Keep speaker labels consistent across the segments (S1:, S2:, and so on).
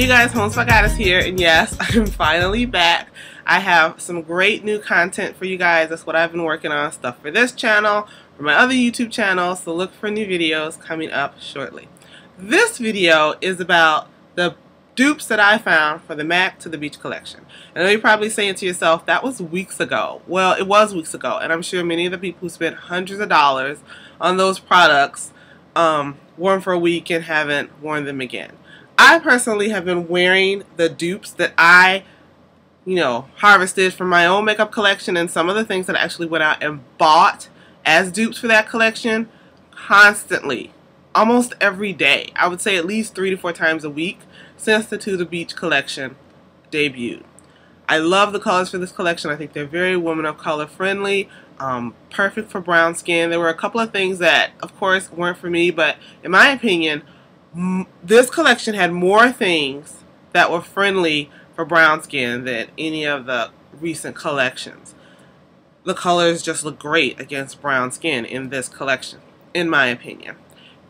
S1: Hey guys, Homespun Goddess here, and yes, I'm finally back. I have some great new content for you guys. That's what I've been working on, stuff for this channel, for my other YouTube channel, so look for new videos coming up shortly. This video is about the dupes that I found for the MAC To The Beach collection. I know you're probably saying to yourself, that was weeks ago. Well, it was weeks ago, and I'm sure many of the people who spent hundreds of dollars on those products wore them for a week and haven't worn them again. I personally have been wearing the dupes that I, harvested from my own makeup collection and some of the things that I actually went out and bought as dupes for that collection constantly, almost every day. I would say at least 3 to 4 times a week since the To The Beach collection debuted. I love the colors for this collection. I think they're very women of color friendly, perfect for brown skin. There were a couple of things that, of course, weren't for me, but in my opinion, this collection had more things that were friendly for brown skin than any of the recent collections. The colors just look great against brown skin in this collection, in my opinion,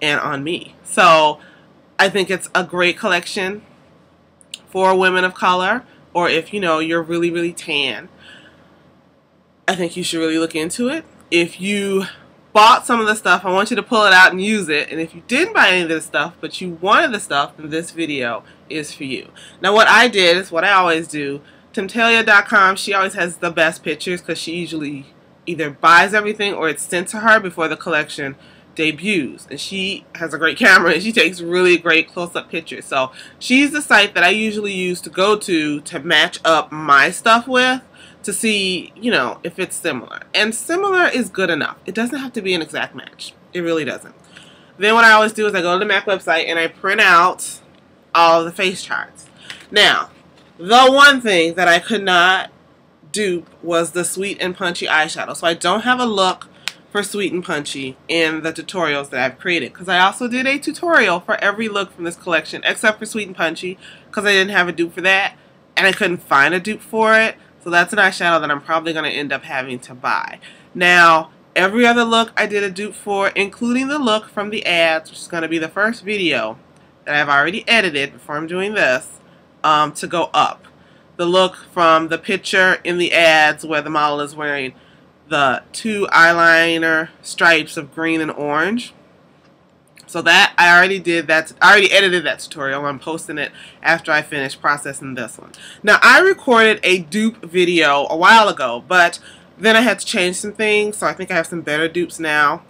S1: and on me. So I think it's a great collection for women of color, or if you're really, really tan. I think you should really look into it. If you bought some of the stuff, I want you to pull it out and use it. And if you didn't buy any of this stuff, but you wanted the stuff, then this video is for you. Now what I did is what I always do. Temtalia.com, she always has the best pictures because she usually either buys everything or it's sent to her before the collection debuts. And she has a great camera and she takes really great close-up pictures. So she's the site that I usually use to go to match up my stuff with, to see, if it's similar. And similar is good enough. It doesn't have to be an exact match. It really doesn't. Then what I always do is I go to the MAC website and I print out all of the face charts. Now, the one thing that I could not dupe was the Sweet and Punchy eyeshadow. So I don't have a look for Sweet and Punchy in the tutorials that I've created, because I also did a tutorial for every look from this collection except for Sweet and Punchy, because I didn't have a dupe for that and I couldn't find a dupe for it. So that's an eyeshadow that I'm probably going to end up having to buy. Now, every other look I did a dupe for, including the look from the ads, which is going to be the first video that I've already edited before I'm doing this, to go up. The look from the picture in the ads where the model is wearing the 2 eyeliner stripes of green and orange. So that, I already did that. I already edited that tutorial. I'm posting it after I finish processing this one. Now, I recorded a dupe video a while ago, but then I had to change some things, so I think I have some better dupes now.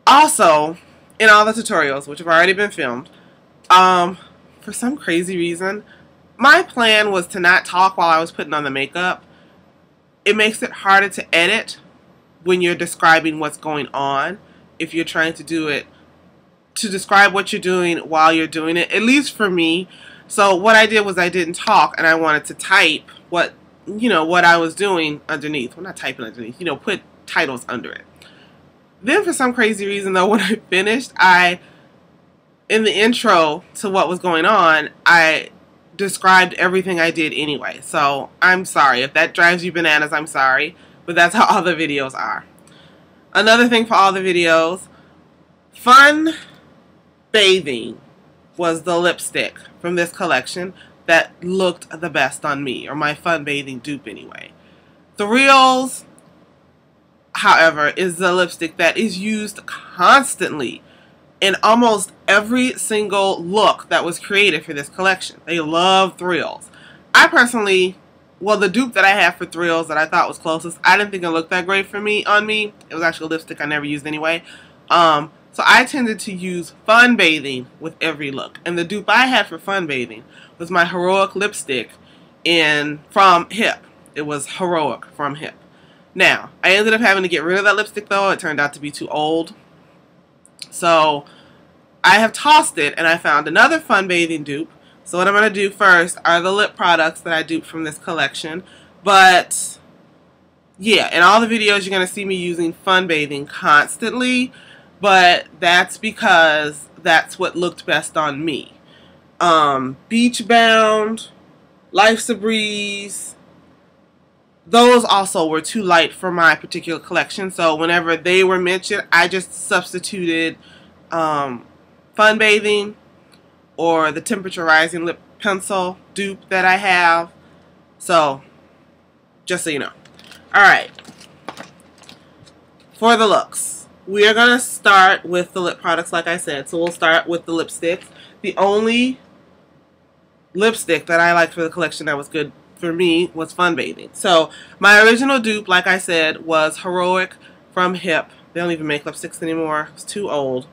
S1: Also, in all the tutorials, which have already been filmed, for some crazy reason, my plan was to not talk while I was putting on the makeup. It makes it harder to edit when you're describing what's going on, if you're trying to do it, to describe what you're doing while you're doing it, at least for me. So what I did was I didn't talk and I wanted to type what I was doing underneath. Well, not typing underneath, put titles under it. Then for some crazy reason though, when I finished, in the intro to what was going on, I described everything I did anyway. So I'm sorry. If that drives you bananas, I'm sorry. But that's how all the videos are. Another thing for all the videos, Fun Bathing was the lipstick from this collection that looked the best on me, or my Fun Bathing dupe anyway. Thrills, however, is the lipstick that is used constantly in almost every single look that was created for this collection. They love Thrills. I personally, well, the dupe that I have for Thrills that I thought was closest, I didn't think it looked that great for me on me. It was actually a lipstick I never used anyway. So I tended to use Fun Bathing with every look. And the dupe I had for Fun Bathing was my Heroic lipstick from Hip. It was Heroic from Hip. Now, I ended up having to get rid of that lipstick though. It turned out to be too old. So I have tossed it and I found another Fun Bathing dupe. So what I'm going to do first are the lip products that I duped from this collection. But yeah, in all the videos you're going to see me using Fun Bathing constantly. But that's because that's what looked best on me. Beach Bound, Life's a Breeze, those also were too light for my particular collection. So whenever they were mentioned, I just substituted Fun Bathing or the Temperature Rising lip lip pencil dupe that I have. So, just so you know. Alright. For the looks, we are going to start with the lip products like I said. So we'll start with the lipsticks. The only lipstick that I liked for the collection that was good for me was Fun Bathing. So my original dupe, like I said, was Heroic from Hip. They don't even make lipsticks anymore. It's too old.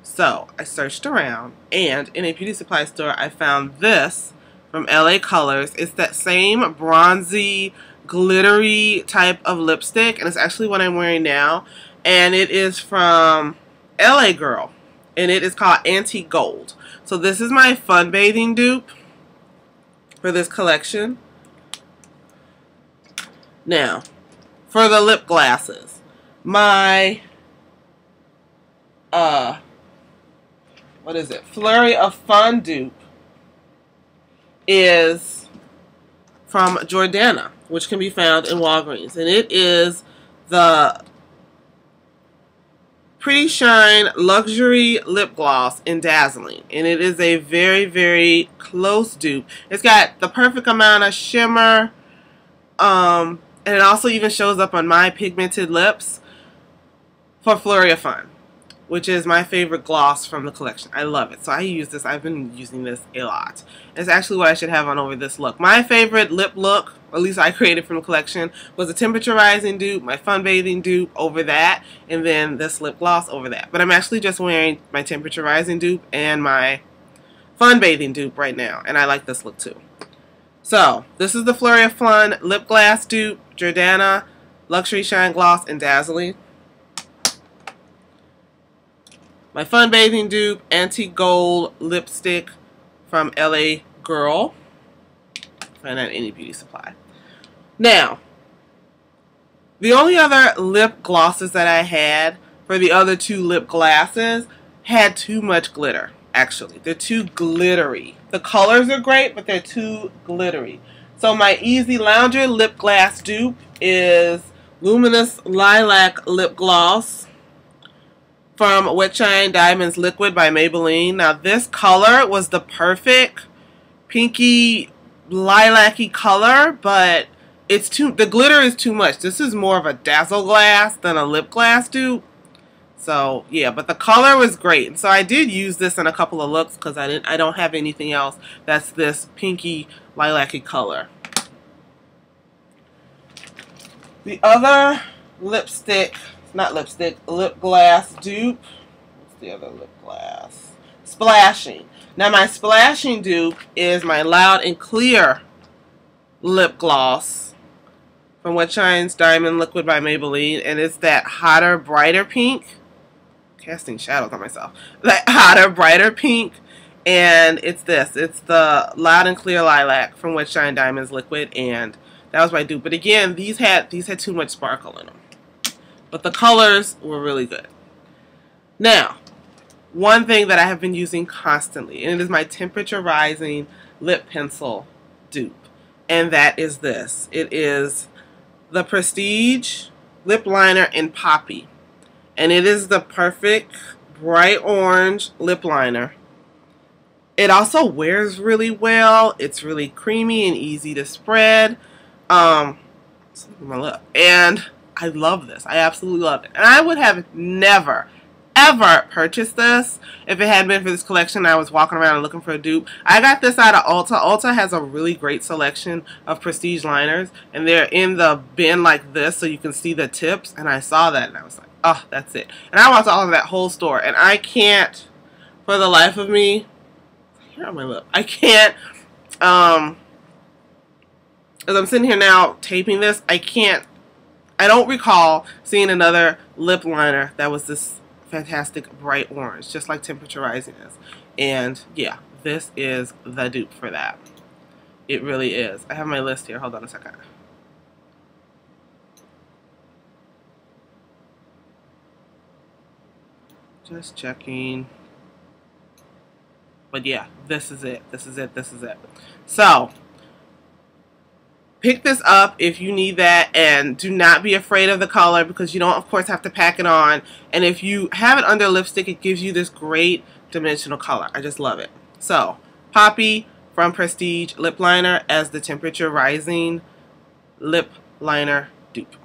S1: So I searched around, and in a beauty supply store I found this from L.A. Colors. It's that same bronzy, glittery type of lipstick, and it's actually what I'm wearing now, and it is from L.A.Girl, and it is called Antique Gold. So this is my Fun Bathing dupe for this collection. Now, for the lip glasses, my what is it? Flurry of Fun dupe is from Jordana, which can be found in Walgreens, and it is the Pretty Shine Luxury Lip Gloss in Dazzling, and it is a very, very close dupe. It's got the perfect amount of shimmer, and it also even shows up on my pigmented lips for Flurry of Fun, which is my favorite gloss from the collection. I love it. So I use this. I've been using this a lot. It's actually what I should have on over this look. My favorite lip look, or at least I created from the collection, was a Temperature Rising dupe, my Fun Bathing dupe over that, and then this lip gloss over that. But I'm actually just wearing my Temperature Rising dupe and my Fun Bathing dupe right now, and I like this look too. So, this is the Flurry of Fun Lip Glass dupe, Jordana Luxury Shine Gloss in Dazzling. My Fun Bathing dupe, Antique Gold lipstick from L.A.Girl. Find that in any beauty supply. Now, the only other lip glosses that I had for the other two lip glasses had too much glitter, actually. They're too glittery. The colors are great, but they're too glittery. So my Easy Lounger lip glass dupe is Luminous Lilac Lip Gloss from Wet Shine Diamonds Liquid by Maybelline. Now this color was the perfect pinky lilac-y color, but the glitter is too much. This is more of a dazzle glass than a lip glass dupe. So yeah, but the color was great. And so I did use this in a couple of looks because I don't have anything else that's this pinky lilac-y color. The other lip glass dupe. What's the other lip glass? Splashing. Now my Splashing dupe is my Loud and Clear lip gloss from Wet Shine's Diamond Liquid by Maybelline, and it's that hotter, brighter pink. Casting shadows on myself. That hotter, brighter pink, and it's this. It's the Loud and Clear Lilac from Wet Shine Diamonds Liquid, and that was my dupe. But again, these had too much sparkle in them. But the colors were really good. Now, one thing that I have been using constantly, and it is my Temperature Rising lip pencil dupe, and that is this. It is the Prestige Lip Liner in Poppy, and it is the perfect bright orange lip liner. It also wears really well. It's really creamy and easy to spread. My lip, and I love this. I absolutely love it. And I would have never, ever purchased this if it hadn't been for this collection. I was walking around and looking for a dupe. I got this out of Ulta. Ulta has a really great selection of prestige liners, and they're in the bin like this so you can see the tips, and I saw that and I was like, oh, that's it. And I walked all over that whole store, and I can't, for the life of me, here on my lip, I can't, as I'm sitting here now taping this, I don't recall seeing another lip liner that was this fantastic bright orange, just like Temperature Rising is. And yeah, this is the dupe for that. It really is. I have my list here. Hold on a second. Just checking. But yeah, this is it. This is it. This is it. So, pick this up if you need that, and do not be afraid of the color because you don't, of course, have to pack it on. And if you have it under lipstick, it gives you this great dimensional color. I just love it. So, Poppy from Prestige Lip Liner as the Temperature Rising Lip Liner dupe.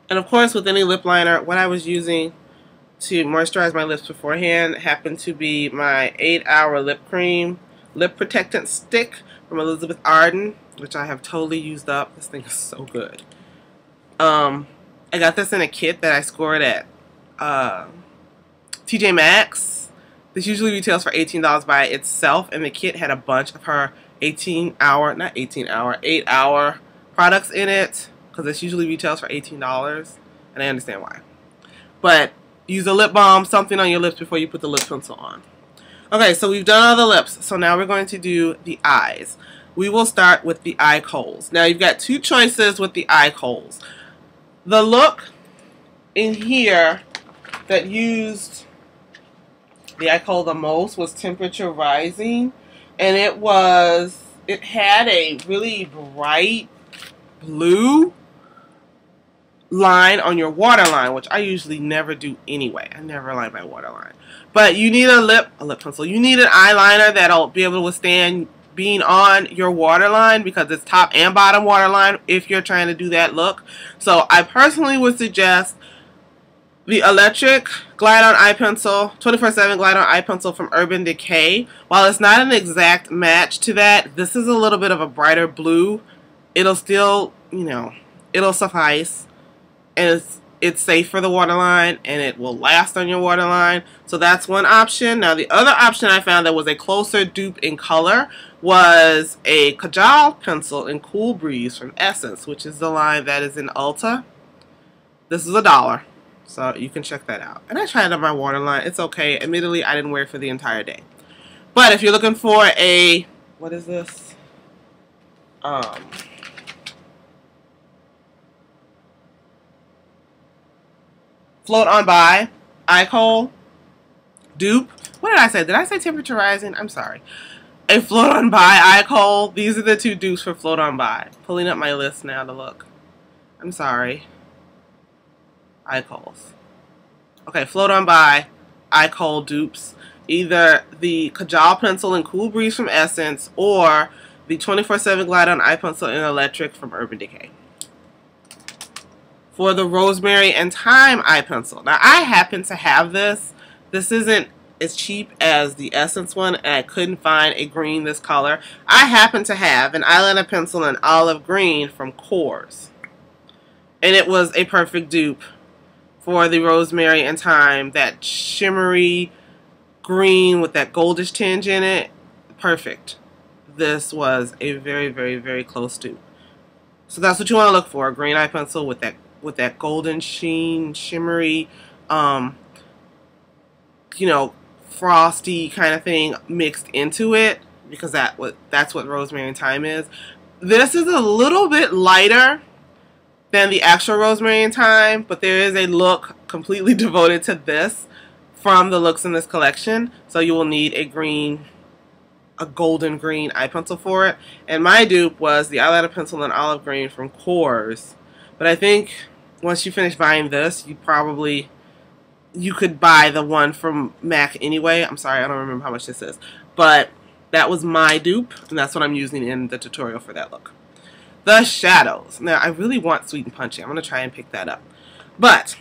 S1: And of course, with any lip liner, what I was using to moisturize my lips beforehand happened to be my 8-Hour Lip Cream Lip Protectant Stick from Elizabeth Arden, which I have totally used up. This thing is so good. I got this in a kit that I scored at TJ Maxx. This usually retails for $18 by itself, and the kit had a bunch of her 8-hour products in it, because this usually retails for $18, and I understand why. But use a lip balm, something on your lips before you put the lip pencil on. Okay, so we've done all the lips, so now we're going to do the eyes. We will start with the eye Kohls. Now you've got two choices with the eye Kohls. The look in here that used the eye Kohl the most was Temperature Rising, and it had a really bright blue line on your waterline, which I usually never do anyway. I never line my waterline. But you need a lip pencil. You need an eyeliner that'll be able to withstand being on your waterline, because it's top and bottom waterline if you're trying to do that look. So I personally would suggest the Electric Glide On Eye Pencil, 24/7 Glide On Eye Pencil from Urban Decay. While it's not an exact match to that, this is a little bit of a brighter blue. It'll still, you know, it'll suffice. And it's safe for the waterline, and it will last on your waterline. So that's one option. Now the other option I found that was a closer dupe in color was a Kajal pencil in Cool Breeze from Essence, which is the line that is in Ulta. This is $1, so you can check that out. And I tried it on my waterline. It's okay. Admittedly, I didn't wear it for the entire day. But if you're looking for a, what is this? Float On By eye Kohl dupe. What did I say? Did I say Temperature Rising? I'm sorry. A Float On By eye Kohl. These are the two dupes for Float On By. Pulling up my list now to look. I'm sorry. Eye Kohls. Okay, Float On By eye Kohl dupes. Either the Kajal pencil in Cool Breeze from Essence, or the 24/7 Glide On Eye Pencil in Electric from Urban Decay. For the Rosmary Thyme eye pencil. Now I happen to have this. This isn't as cheap as the Essence one, and I couldn't find a green this color. I happen to have an eyeliner pencil in olive green from Korres, and it was a perfect dupe for the Rosmary Thyme. That shimmery green with that goldish tinge in it. Perfect. This was a very, very, very close dupe. So that's what you want to look for. A green eye pencil with that golden sheen, shimmery, you know, frosty kind of thing mixed into it, because that's what Rosmary Thyme is. This is a little bit lighter than the actual Rosmary Thyme, but there is a look completely devoted to this from the looks in this collection. So you will need a golden green eye pencil for it. And my dupe was the eyeliner pencil in olive green from Korres. But I think once you finish buying this, you could buy the one from MAC anyway. I'm sorry, I don't remember how much this is. But that was my dupe, and that's what I'm using in the tutorial for that look. The shadows. Now, I really want Sweet and Punchy. I'm going to try and pick that up. But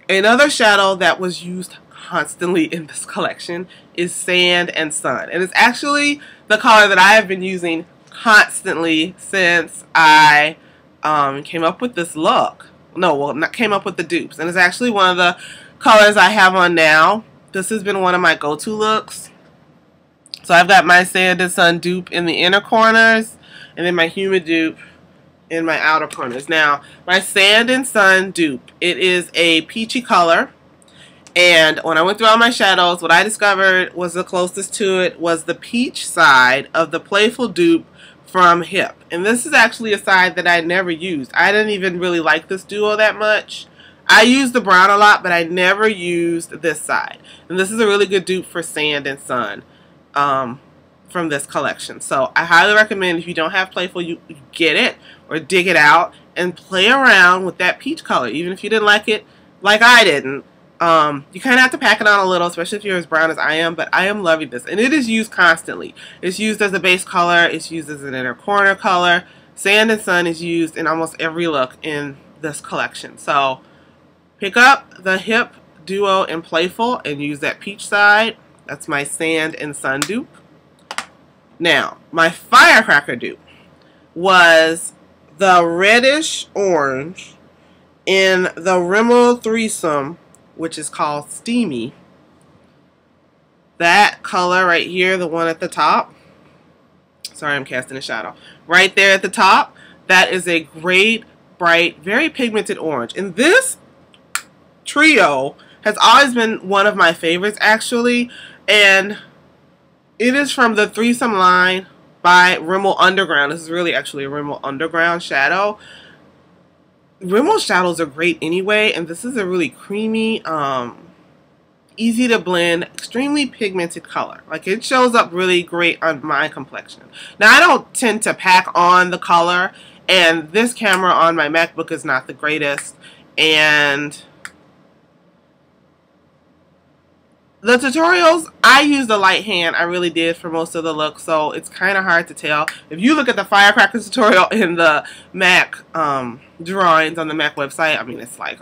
S1: another shadow that was used constantly in this collection is Sand and Sun. And it's actually the color that I have been using constantly since I came up with this look. No, well, not came up with the dupes. And it's actually one of the colors I have on now. This has been one of my go-to looks. So I've got my Sand and Sun dupe in the inner corners, and then my Humid dupe in my outer corners. Now, my Sand and Sun dupe, it is a peachy color. And when I went through all my shadows, what I discovered was the closest to it was the peach side of the Playful dupe from Hip. And this is actually a side that I never used. I didn't even really like this duo that much. I used the brown a lot, but I never used this side. And this is a really good dupe for Sand and Sun from this collection. So I highly recommend, if you don't have Playful, you get it or dig it out and play around with that peach color. Even if you didn't like it like I didn't, You kind of have to pack it on a little, especially if you're as brown as I am, but I am loving this. And it is used constantly. It's used as a base color. It's used as an inner corner color. Sand and Sun is used in almost every look in this collection. So pick up the Hip Duo in Playful and use that peach side. That's my Sand and Sun dupe. Now, my Firecracker dupe was the reddish orange in the Rimmel Threesome, which is called Steamy. That color right here, the one at the top. Sorry, I'm casting a shadow. Right there at the top, that is a great, bright, very pigmented orange. And this trio has always been one of my favorites, actually. And it is from the Threesome line by Rimmel Underground. This is really actually a Rimmel Underground shadow. Rimmel shadows are great anyway, and this is a really creamy, easy to blend, extremely pigmented color. Like, it shows up really great on my complexion. Now, I don't tend to pack on the color, and this camera on my MacBook is not the greatest, and the tutorials, I used a light hand. I really did for most of the look, so it's kind of hard to tell. If you look at the Firecracker tutorial in the Mac drawings on the Mac website, I mean, it's like,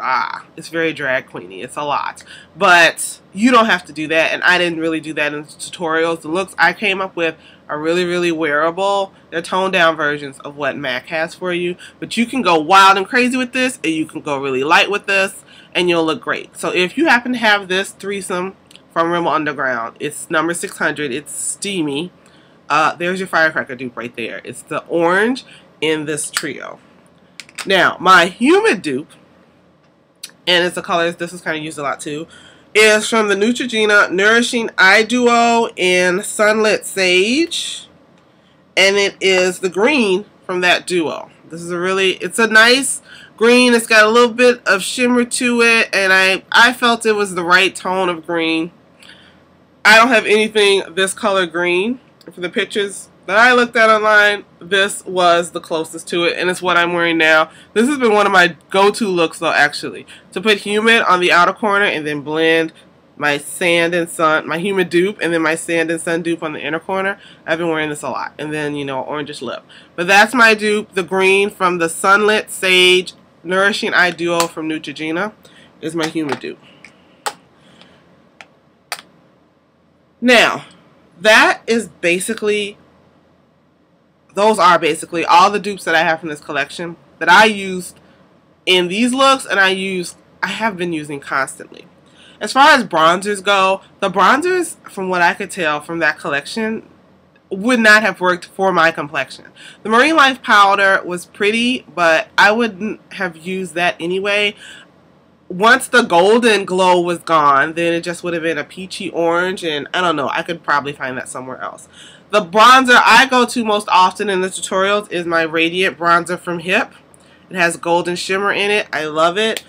S1: it's very drag queeny. It's a lot. But you don't have to do that, and I didn't really do that in the tutorials. The looks I came up with are really, really wearable. They're toned down versions of what Mac has for you. But you can go wild and crazy with this, and you can go really light with this, and you'll look great. So if you happen to have this Threesome from Rimmel Underground, it's number 600. It's Steamy. There's your Firecracker dupe right there. It's the orange in this trio. Now, my Humid dupe, and it's the colors, this is kind of used a lot too, is from the Neutrogena Nourishing Eye Duo in Sunlit Sage. And it is the green from that duo. This is it's a nice green. It's got a little bit of shimmer to it, and I felt it was the right tone of green. I don't have anything this color green. For the pictures that I looked at online, this was the closest to it, and it's what I'm wearing now. This has been one of my go-to looks, though, actually. To put Humid on the outer corner and then blend my Sand and Sun, my Humid dupe, and then my Sand and Sun dupe on the inner corner. I've been wearing this a lot. And then, you know, orangish lip. But that's my dupe. The green from the Sunlit Sage Nourishing Eye Duo from Neutrogena is my Humid dupe. Now, those are basically all the dupes that I have from this collection that I used in these looks, and I have been using constantly. As far as bronzers go, the bronzers, from what I could tell from that collection, would not have worked for my complexion. The Marine Life powder was pretty, but I wouldn't have used that anyway. Once the golden glow was gone, then it just would have been a peachy orange, and I don't know, I could probably find that somewhere else. The bronzer I go to most often in the tutorials is my Radiant bronzer from Hip. It has golden shimmer in it. I love it.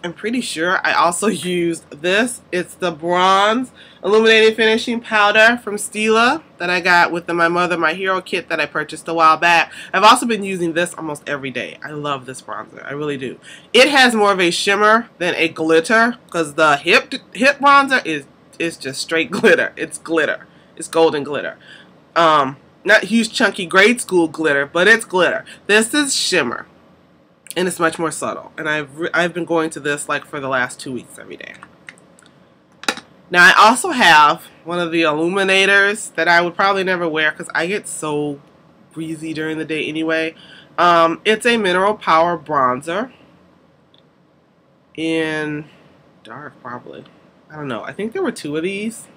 S1: I'm pretty sure I also used this. It's the Bronze Illuminating Finishing Powder from Stila that I got with the My Mother, My Hero kit that I purchased a while back. I've also been using this almost every day. I love this bronzer. I really do. It has more of a shimmer than a glitter, because the Hip bronzer is just straight glitter. It's glitter. It's golden glitter. Not huge chunky grade school glitter, but it's glitter. This is shimmer. And it's much more subtle. And I've been going to this like for the last 2 weeks every day. Now, I also have one of the illuminators that I would probably never wear because I get so breezy during the day anyway. It's a Mineral Power bronzer in dark, probably. I don't know. I think there were 2 of these.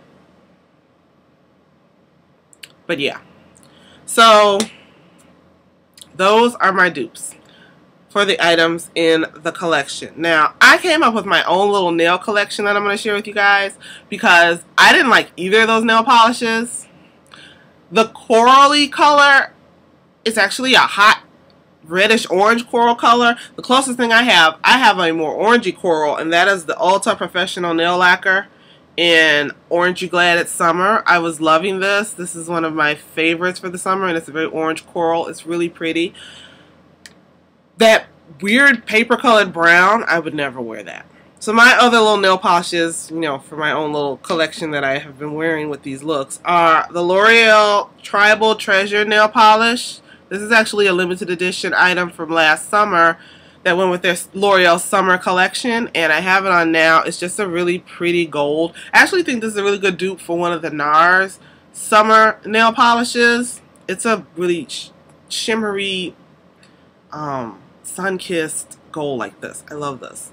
S1: But yeah. So, those are my dupes for the items in the collection. Now, I came up with my own little nail collection that I'm going to share with you guys because I didn't like either of those nail polishes. The corally color is actually a hot reddish orange coral color. The closest thing I have a more orangey coral, and that is the Ulta Professional Nail Lacquer in Orange You Glad It's Summer. I was loving this. This is one of my favorites for the summer, and it's a very orange coral. It's really pretty. That weird paper colored brown, I would never wear that. So my other little nail polishes, you know, for my own little collection that I have been wearing with these looks are the L'Oreal Tribal Treasure nail polish. This is actually a limited edition item from last summer that went with their L'Oreal summer collection, and I have it on now. It's just a really pretty gold. I actually think this is a really good dupe for one of the NARS summer nail polishes. It's a really shimmery, sun-kissed gold like this. I love this.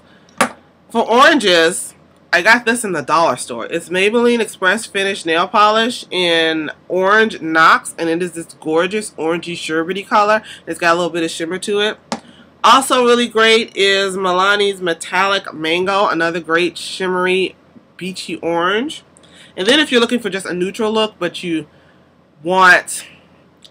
S1: For oranges, I got this in the dollar store. It's Maybelline Express Finish Nail Polish in Orange Knox, and it is this gorgeous orangey sherbety color. It's got a little bit of shimmer to it. Also really great is Milani's Metallic Mango, another great shimmery beachy orange. And then if you're looking for just a neutral look but you want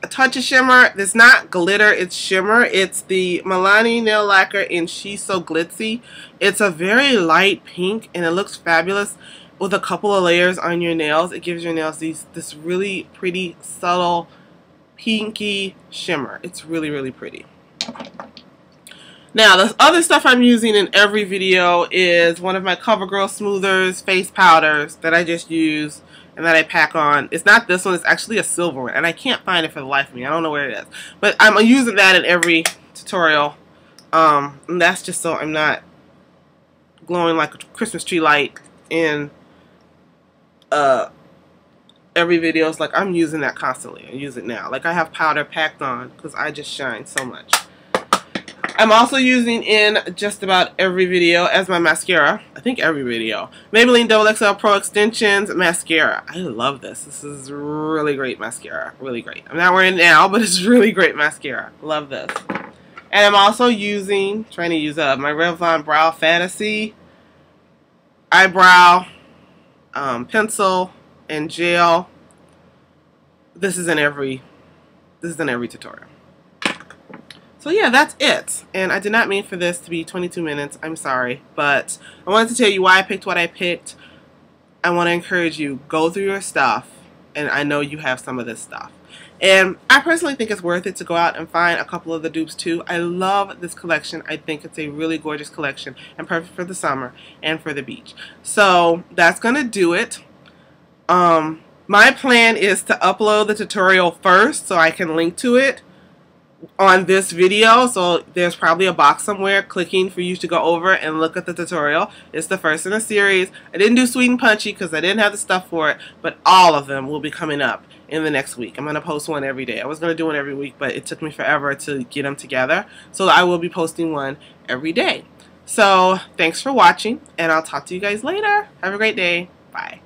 S1: a touch of shimmer, it's not glitter, it's shimmer. It's the Milani Nail Lacquer in She's So Glitzy. It's a very light pink and it looks fabulous with a couple of layers on your nails. It gives your nails this really pretty, subtle, pinky shimmer. It's really, really pretty. Now, the other stuff I'm using in every video is one of my CoverGirl Smoothers face powders that I just use and that I pack on. It's not this one, it's actually a silver one, and I can't find it for the life of me. I don't know where it is. But I'm using that in every tutorial, and that's just so I'm not glowing like a Christmas tree light in every video. It's like I'm using that constantly. I use it now. Like I have powder packed on because I just shine so much. I'm also using in just about every video as my mascara. I think every video. Maybelline XXL Pro Extensions Mascara. I love this. This is really great mascara. Really great. I'm not wearing it now, but it's really great mascara. Love this. And I'm also trying to use my Revlon Brow Fantasy eyebrow pencil and gel. This is in every tutorial. So yeah, that's it. And I did not mean for this to be 22 minutes. I'm sorry. But I wanted to tell you why I picked what I picked. I want to encourage you, go through your stuff. And I know you have some of this stuff. And I personally think it's worth it to go out and find a couple of the dupes too. I love this collection. I think it's a really gorgeous collection and perfect for the summer and for the beach. So that's going to do it. My plan is to upload the tutorial first so I can link to it on this video, so there's probably a box somewhere clicking for you to go over and look at the tutorial. It's the first in a series. I didn't do Sweet and Punchy because I didn't have the stuff for it, but all of them will be coming up in the next week. I'm going to post one every day. I was going to do one every week, but it took me forever to get them together, so I will be posting one every day. So thanks for watching, and I'll talk to you guys later. Have a great day. Bye.